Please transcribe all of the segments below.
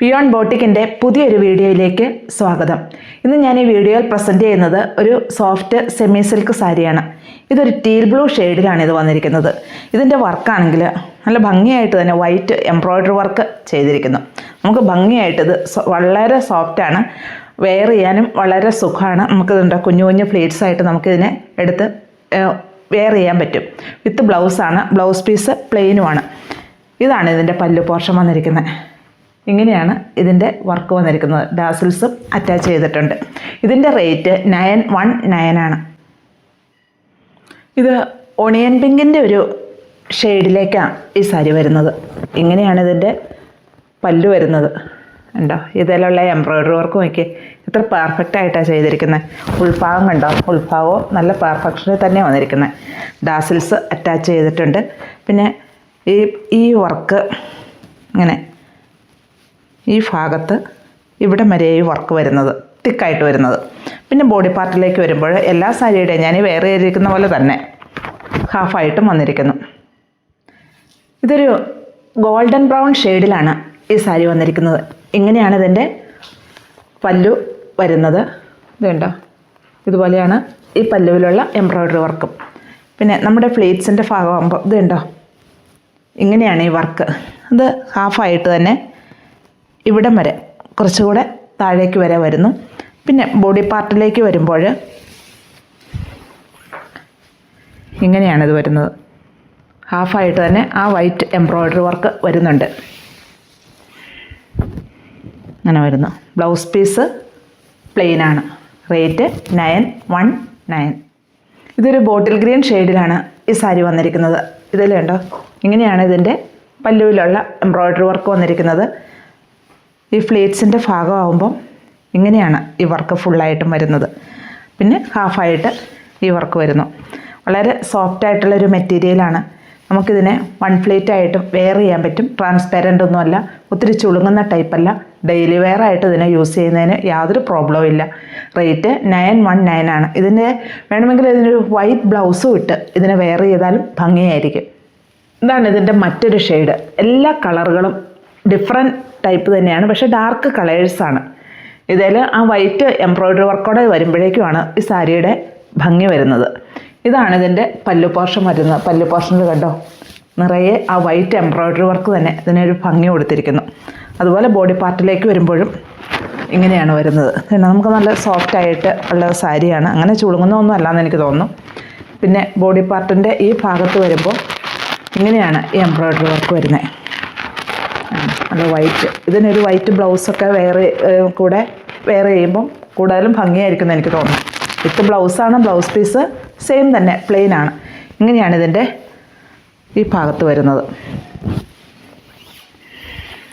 Peon ബോട്ടിക്കിൻ്റെ പുതിയൊരു വീഡിയോയിലേക്ക് സ്വാഗതം. ഇന്ന് ഞാൻ ഈ വീഡിയോയിൽ പ്രസൻറ്റ് ചെയ്യുന്നത് ഒരു സോഫ്റ്റ് സെമി സിൽക്ക് സാരിയാണ്. ഇതൊരു ടീൽ ബ്ലൂ ഷെയ്ഡിലാണ് ഇത് വന്നിരിക്കുന്നത്. ഇതിൻ്റെ വർക്കാണെങ്കിൽ നല്ല ഭംഗിയായിട്ട് തന്നെ വൈറ്റ് എംബ്രോയ്ഡറി വർക്ക് ചെയ്തിരിക്കുന്നു. നമുക്ക് ഭംഗിയായിട്ട് ഇത് വളരെ സോഫ്റ്റാണ്, വെയർ ചെയ്യാനും വളരെ സുഖമാണ്. നമുക്കിതുണ്ട് കുഞ്ഞു കുഞ്ഞു പ്ലേറ്റ്സ് ആയിട്ട് നമുക്കിതിനെ എടുത്ത് വെയർ ചെയ്യാൻ പറ്റും. വിത്ത് ബ്ലൗസാണ്, ബ്ലൗസ് പീസ് പ്ലെയിനുമാണ്. ഇതാണ് ഇതിൻ്റെ പല്ലു പോർഷൻ വന്നിരിക്കുന്നത്. ഇങ്ങനെയാണ് ഇതിൻ്റെ വർക്ക് വന്നിരിക്കുന്നത്. ഡാസിൽസും അറ്റാച്ച് ചെയ്തിട്ടുണ്ട്. ഇതിൻ്റെ റേറ്റ് 919 ആണ്. ഇത് ഓണിയൻ പിങ്കിൻ്റെ ഒരു ഷെയ്ഡിലേക്കാണ് ഈ സാരി വരുന്നത്. ഇങ്ങനെയാണ് ഇതിൻ്റെ പല്ലു വരുന്നത്. ഉണ്ടോ? ഇതിലുള്ള എംബ്രോയ്ഡറി വർക്ക് നോക്കി എത്ര പെർഫെക്റ്റ് ആയിട്ടാണ് ചെയ്തിരിക്കുന്നത്. ഉൾഭാഗം കണ്ടോ? ഉൾഭാഗവും നല്ല പെർഫെക്ഷനിൽ തന്നെ വന്നിരിക്കുന്നത്. ഡാസിൽസ് അറ്റാച്ച് ചെയ്തിട്ടുണ്ട്. പിന്നെ ഈ വർക്ക് ഇങ്ങനെ ഈ ഭാഗത്ത് ഇവിടെ വരെ ഈ വർക്ക് വരുന്നത്, തിക്കായിട്ട് വരുന്നത്. പിന്നെ ബോഡി പാർട്ടിലേക്ക് വരുമ്പോൾ എല്ലാ സാരിയുടെയും ഞാൻ വേറെ ചെയ്തിരിക്കുന്ന പോലെ തന്നെ ഹാഫായിട്ടും വന്നിരിക്കുന്നു. ഇതൊരു ഗോൾഡൻ ബ്രൗൺ ഷെയ്ഡിലാണ് ഈ സാരി വന്നിരിക്കുന്നത്. ഇങ്ങനെയാണ് ഇതിൻ്റെ പല്ലു വരുന്നത്. ഇതുണ്ടോ? ഇതുപോലെയാണ് ഈ പല്ലുവിലുള്ള എംബ്രോയ്ഡറി വർക്കും. പിന്നെ നമ്മുടെ പ്ലേറ്റ്സിൻ്റെ ഭാഗമാകുമ്പോൾ ഇതുണ്ടോ? ഇങ്ങനെയാണ് ഈ വർക്ക്. ഇത് ഹാഫായിട്ട് തന്നെ ഇവിടം വരെ കുറച്ചുകൂടെ താഴേക്ക് വരെ വരുന്നു. പിന്നെ ബോഡി പാർട്ടിലേക്ക് വരുമ്പോൾ ഇങ്ങനെയാണിത് വരുന്നത്. ഹാഫായിട്ട് തന്നെ ആ വൈറ്റ് എംബ്രോയ്ഡറി വർക്ക് വരുന്നുണ്ട്. അങ്ങനെ വരുന്നു. ബ്ലൗസ് പീസ് പ്ലെയിനാണ്. റേറ്റ് 919. ഇതൊരു ബോട്ടിൽ ഗ്രീൻ ഷെയ്ഡിലാണ് ഈ സാരി വന്നിരിക്കുന്നത്. ഇതിൽ കണ്ടോ? ഇങ്ങനെയാണ് ഇതിൻ്റെ പല്ലുവിലുള്ള എംബ്രോയ്ഡറി വർക്ക് വന്നിരിക്കുന്നത്. ഈ ഫ്ലേറ്റ്സിൻ്റെ ഭാഗമാകുമ്പം ഇങ്ങനെയാണ് ഈ വർക്ക് ഫുള്ളായിട്ടും വരുന്നത്. പിന്നെ ഹാഫായിട്ട് ഈ വർക്ക് വരുന്നു. വളരെ സോഫ്റ്റായിട്ടുള്ളൊരു മെറ്റീരിയലാണ്. നമുക്കിതിനെ വൺ പ്ലേറ്റ് ആയിട്ടും വെയർ ചെയ്യാൻ പറ്റും. ട്രാൻസ്പെറൻ്റ് ഒന്നുമല്ല, ഒത്തിരി ചുളുങ്ങുന്ന ടൈപ്പല്ല. ഡെയിലി വെയർ ആയിട്ട് ഇതിനെ യൂസ് ചെയ്യുന്നതിന് യാതൊരു പ്രോബ്ലവും ഇല്ല. റേറ്റ് 919 ആണ്. ഇതിൻ്റെ വേണമെങ്കിൽ ഇതിനൊരു വൈറ്റ് ബ്ലൗസും ഇട്ട് ഇതിനെ വെയർ ചെയ്താലും ഭംഗിയായിരിക്കും. ഇതാണ് ഇതിൻ്റെ മറ്റൊരു ഷെയ്ഡ്. എല്ലാ കളറുകളും ഡിഫറെൻറ്റ് ടൈപ്പ് തന്നെയാണ്, പക്ഷേ ഡാർക്ക് കളേഴ്സാണ്. ഇതിൽ ആ വൈറ്റ് എംബ്രോയ്ഡറി വർക്കോടെ വരുമ്പോഴേക്കുമാണ് ഈ സാരിയുടെ ഭംഗി വരുന്നത്. ഇതാണ് ഇതിൻ്റെ പല്ലു പോർഷൻ വരുന്നത്. പല്ലു പോർഷനിൽ കണ്ടോ? നിറയെ ആ വൈറ്റ് എംബ്രോയ്ഡറി വർക്ക് തന്നെ ഇതിനൊരു ഭംഗി കൊടുത്തിരിക്കുന്നു. അതുപോലെ ബോഡി പാർട്ടിലേക്ക് വരുമ്പോഴും ഇങ്ങനെയാണ് വരുന്നത്. പിന്നെ നമുക്ക് നല്ല സോഫ്റ്റായിട്ട് ഉള്ള സാരിയാണ്. അങ്ങനെ ചുളുങ്ങുന്നൊന്നും അല്ലാന്ന് എനിക്ക് തോന്നുന്നു. പിന്നെ ബോഡി പാർട്ടിൻ്റെ ഈ ഭാഗത്ത് വരുമ്പോൾ ഇങ്ങനെയാണ് ഈ എംബ്രോയ്ഡറി വർക്ക് വരുന്നത്. നല്ല വൈറ്റ്. ഇതിനൊരു വൈറ്റ് ബ്ലൗസൊക്കെ കൂടെ വെയർ ചെയ്യുമ്പം കൂടുതലും ഭംഗിയായിരിക്കുമെന്ന് എനിക്ക് തോന്നുന്നു. വിത്ത് ബ്ലൗസാണ്, ബ്ലൗസ് പീസ് സെയിം തന്നെ പ്ലെയിനാണ്. ഇങ്ങനെയാണ് ഇതിൻ്റെ ഈ ഭാഗത്ത് വരുന്നത്.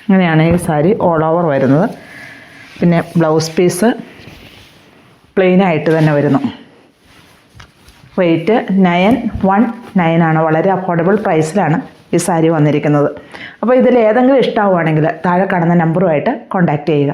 ഇങ്ങനെയാണ് ഈ സാരി ഓൾ ഓവർ വരുന്നത്. പിന്നെ ബ്ലൗസ് പീസ് പ്ലെയിനായിട്ട് തന്നെ വരുന്നു. റേറ്റ് 919 ആണ്. വളരെ അഫോർഡബിൾ പ്രൈസിലാണ് ഈ സാരി വന്നിരിക്കുന്നത്. അപ്പോൾ ഇതിൽ ഏതെങ്കിലും ഇഷ്ടമാവുകയാണെങ്കിൽ താഴെ കാണുന്ന നമ്പറുമായിട്ട് കോൺടാക്റ്റ് ചെയ്യുക.